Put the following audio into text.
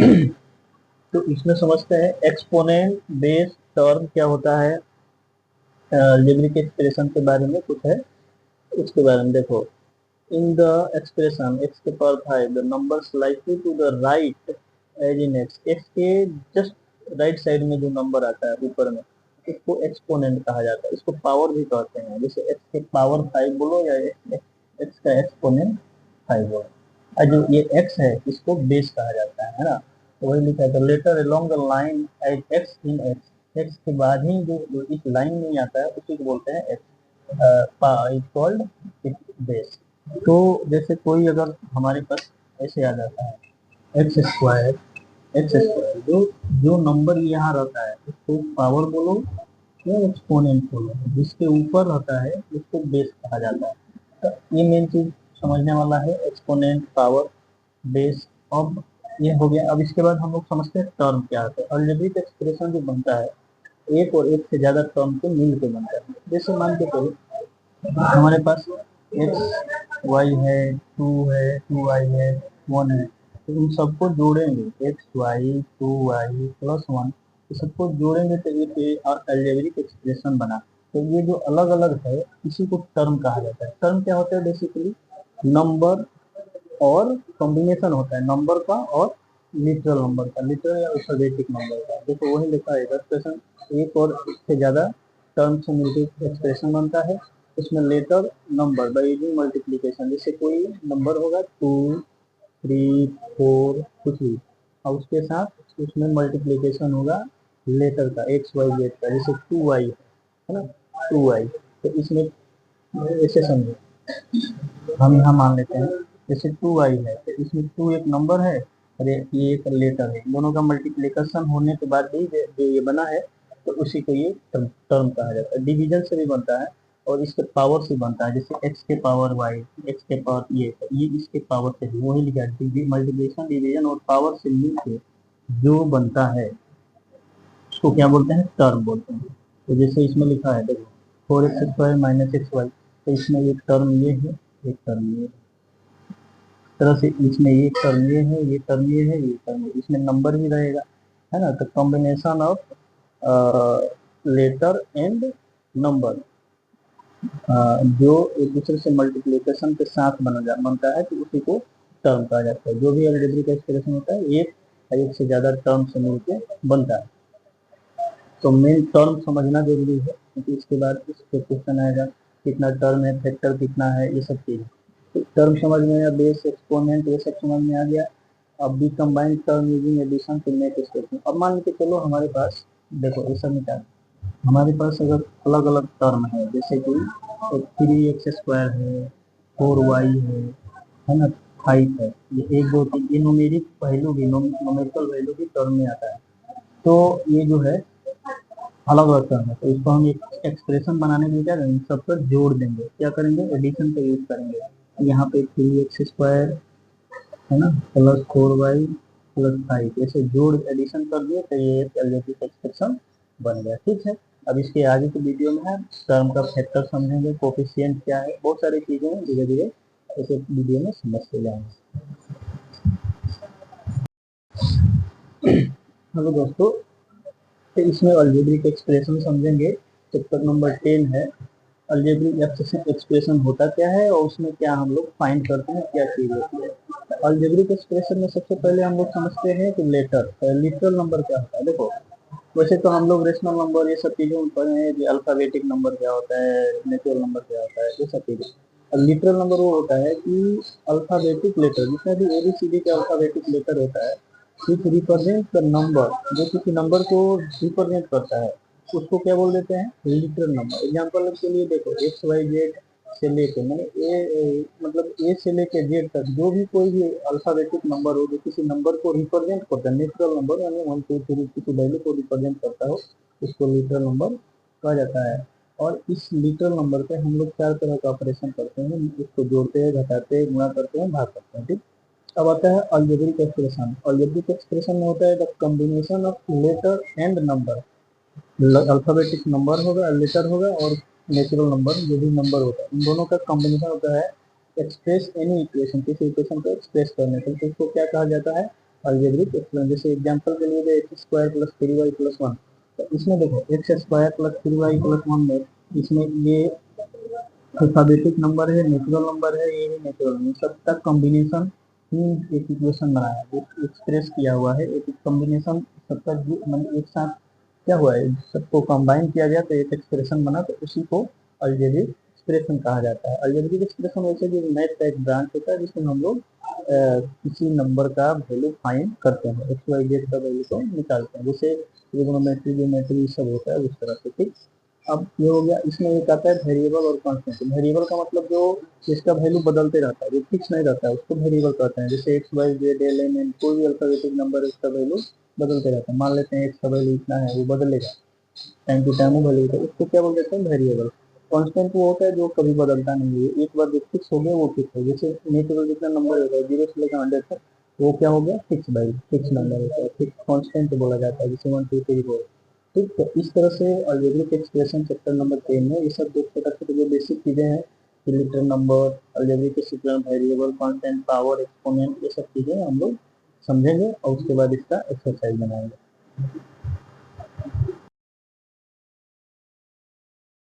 तो इसमें समझते हैं एक्सपोनेंट बेस टर्म क्या होता है। अलजेब्रिक एक्सप्रेशन के बारे में कुछ है, उसके बारे में देखो। इन द एक्सप्रेशन x के power 5 the number slightly to the right as in x के जस्ट राइट साइड में जो नंबर आता है ऊपर में, इसको एक्सपोनेंट कहा जाता है। इसको पावर भी कहते हैं, जैसे x के पावर 5 बोलो या x का एक्सपोनेंट 5 बोलो। और जो ये x है इसको बेस कहा जाता है ना। तो वही लिखा है, letter along the line as x in x के बाद ही जो इस लाइन में आता है उसी को बोलते हैं x इज कॉल्ड बेस। तो जैसे कोई अगर हमारे पास ऐसे आ जाता है एक्स स्क्वायर जो जो नंबर यहाँ रहता है उसको पावर बोलो या एक्सपोनेंट बोलो, जिसके ऊपर रहता है उसको बेस कहा जाता है। तो ये मेन चीज समझने वाला है, एक्सपोनेंट, पावर, बेस। अब ये हो गया। अब इसके बाद हम लोग समझते हैं टर्म क्या होता है। अलजेब्रिक एक्सप्रेशन जो बनता है एक और एक से ज्यादा टर्म के मिल के बनता है। जैसे मान के चलो हमारे पास एक्स वाई है, टू वाई है, वन है, तो इन सबको जोड़ेंगे, x y two y plus one, ये सबको जोड़ेंगे तो ये अलजेब्रिक एक्सप्रेशन बना। तो ये जो अलग अलग है इसी को टर्म कहा जाता है। टर्म क्या होता है, बेसिकली नंबर और कॉम्बिनेशन होता है नंबर का और लिटरल नंबर का, लिटरल या अल्फाबेटिक नंबर का। देखो वही लिखा है एक्सप्रेशन, एक और एक से ज्यादा टर्म से मिलकर एक्सप्रेशन बनता है। इसमें letter number by using multiplication, जैसे कोई नंबर होगा 2, 3, 4 कुछ भी, और उसके साथ उसमें मल्टीप्लिकेशन होगा लेटर का, एक्स वाई जेड का। जैसे 2y है ना, 2y। तो इसमें ऐसे समझो, हम यहाँ मान लेते हैं जैसे 2y है तो इसमें 2 एक नंबर है और ये एक लेटर है, दोनों का मल्टीप्लिकेशन होने के बाद भी जो ये बना है तो उसी को ये टर्म कहा जाता है। डिवीजन से भी बनता है और इसके पावर से बनता है, जैसे x के पावर y, x के पावर ये इसके पावर से, वही लिखा है मल्टीप्लिकेशन, डिवीजन और पावर से मिलकर जो बनता है उसको क्या बोलते हैं, टर्म बोलते हैं। तो जैसे इसमें लिखा है देखो 4x² माइनस एक्स वाई, तो इसमें एक टर्म ये है, एक टर्म ये है, तरह से इसमें एक टर्म ये है, ये टर्म ये है, ये टर्म है, इसमें नंबर भी रहेगा, है ना। तो combination of letter and number जो एक दूसरे से मल्टीप्लिकेशन के साथ बनता है तो उसी को टर्म कहा जाता है। जो भी अलजेब्रिक एक्सप्रेशन होता है एक से ज्यादा टर्म से मिलकर बनता है। तो मेन टर्म समझना जरूरी है क्योंकि इसके बाद इस पे क्वेश्चन आएगा कितना टर्म है, फैक्टर कितना है, ये सब चीज़। तो टर्म समझ में आया, बेस, एक्सपोनेंट, ये सब समझ में आ गया। अब भी combined term using addition to make statement. अब मान के चलो हमारे पास, देखो ये सब निकाल, हमारे पास अगर अलग अलग टर्म है, जैसे कि 3x² है, 4y है ना, 5 है, ये 1, 2, 3, ये न्यूमेरिक वैल्यू भी, न्यूमेरिकल वैल्यू भी टर्म में आता है। तो ये जो है अलग अलग टर्म है, तो इसको हम एक एक्सप्रेशन बनाने के लिए क्या करेंगे, सब पर जोड़ देंगे। क्या करेंगे, एडिशन का यूज करेंगे। यहाँ पे 3x² है ना प्लस 4y प्लस 5, ऐसे जोड़ एडिशन कर दिए तो ये अलजेब्रिक एक्सप्रेशन बन गया। ठीक है, अब इसके आगे की वीडियो में है टर्म का फैक्टर समझेंगे, कोफिशिएंट क्या है, बहुत सारी चीजें हैं, धीरे धीरे ऐसे वीडियो में समझते जाएंगे। हेलो दोस्तों, तो इसमें अलजेब्रिक एक्सप्रेशन समझेंगे। चैप्टर नंबर 10 है अलजेब्रिक एक्सप्रेशन होता क्या है और उसमें क्या हम लोग फाइंड करते हैं, क्या चीज होती है। अलजेब्रिक एक्सप्रेशन में सबसे पहले हम लोग समझते हैं कि लिटरल नंबर क्या होता है। देखो वैसे तो हम लोग रेशनल नंबर ये सब चीजों में पढ़े हैं कि अल्फाबेटिक नंबर क्या होता है, नेचुरल नंबर क्या होता है, ये सब चीजें। लिटरल नंबर वो होता है कि अल्फाबेटिक लेटर, जितना भी एबीसीडी का अल्फाबेटिक लेटर होता है, विच रिप्रेजेंट द नंबर, जो किसी नंबर को रिप्रेजेंट करता है, उसको क्या बोल देते हैं, लिटरल नंबर। एग्जाम्पल के लिए देखो XYZ से लेके मैंने मतलब ए से लेके जेड तक जो भी कोई भी अल्फाबेटिक नंबर हो जो किसी नंबर को रिप्रेजेंट करता है, नेचुरल नंबर यानी 1, 2, 3 किसी वैल्यू को रिप्रेजेंट करता हो, उसको लिटरल नंबर कहा जाता है। और इस लिटरल नंबर पे हम लोग 4 तरह का ऑपरेशन करते हैं, इसको जोड़ते हैं, घटाते हैं, गुणा करते हैं, भाग करते हैं। ठीक, अब आता है अलजेब्रिक एक्सप्रेशन। अलजेब्रिक एक्सप्रेशन में होता है the combination of letter and number. Alphabetic number होगा, लेटर होगा और नेचुरल नंबर जो भी नंबर होता है, इन दोनों का कॉम्बिनेशन होता है एक्सप्रेस एनी इक्वेशन, किसी इक्वेशन को एक्सप्रेस करने के लिए। इसको क्या कहा जाता है, अलजेब्रिक एक्सप्रेशन। जैसे एग्जांपल के लिए x square plus 3y plus 1, तो इसमें देखो x square plus 3y plus 1 में इसमें ये अल्फाबेटिक नंबर है, नेचुरल नंबर है, ये नेचुरल नंबर, सबका कॉम्बिनेशन ही एक इक्वेशन बनाया है, एक्सप्रेस किया हुआ है, एक कॉम्बिनेशन सबका मतलब एक साथ क्या हुआ है, सबको कंबाइन किया गया तो एक एक्सप्रेशन बना, तो उसी को अलजेब्रिक एक्सप्रेशन कहा जाता है। अलजेब्रिक एक्सप्रेशन वैसे जो मैथ का एक ब्रांच होता है जिसमें हम लोग किसी नंबर का वैल्यू फाइंड करते हैं, एक्स वाई जेड का वैल्यू को निकालते हैं, जैसे ट्रिग्नोमेट्री ज्योमेट्री सब होता है उस तरह से। ठीक, अब ये हो गया। इसमें एक आता है वेरिएबल और कांस्टेंट। वेरिएबल का मतलब जो जिसका वैल्यू बदलते रहता है, जो फिक्स नहीं रहता है, उसको वेरिएबल कहते हैं। जैसे x y z l m n, कोई भी अल्फाबेटिक नंबर है उसका वैल्यू बदलते रहता है। मान लेते हैं एक्स का वैल्यू इतना है, वो बदलेगा टाइम टू टाइम, वो वैल्यू होता है, उसको क्या बोल देते हैं, वेरिएबल। कांस्टेंट वो होता है जो कभी बदलता नहीं है, एक बार जो फिक्स हो गया वो फिक्स है। जैसे नेचुरल जितना नंबर होता है 0 से लेकर 100 तक, वो क्या हो गया, फिक्स वैल्यू, फिक्स नंबर होता है, फिक्स कांस्टेंट बोला जाता है, जैसे 1 2 3 4। ठीक, तो इस तरह से अलजेब्रिक एक्सप्रेशन चैप्टर नंबर 10 में ये सब देख सकते, जो बेसिक चीजें हैं, फिलिटर number, algebraic expression, variable, constant, power, exponent, ये सब चीजें हम लोग समझेंगे और उसके बाद इसका एक्सरसाइज बनाएंगे।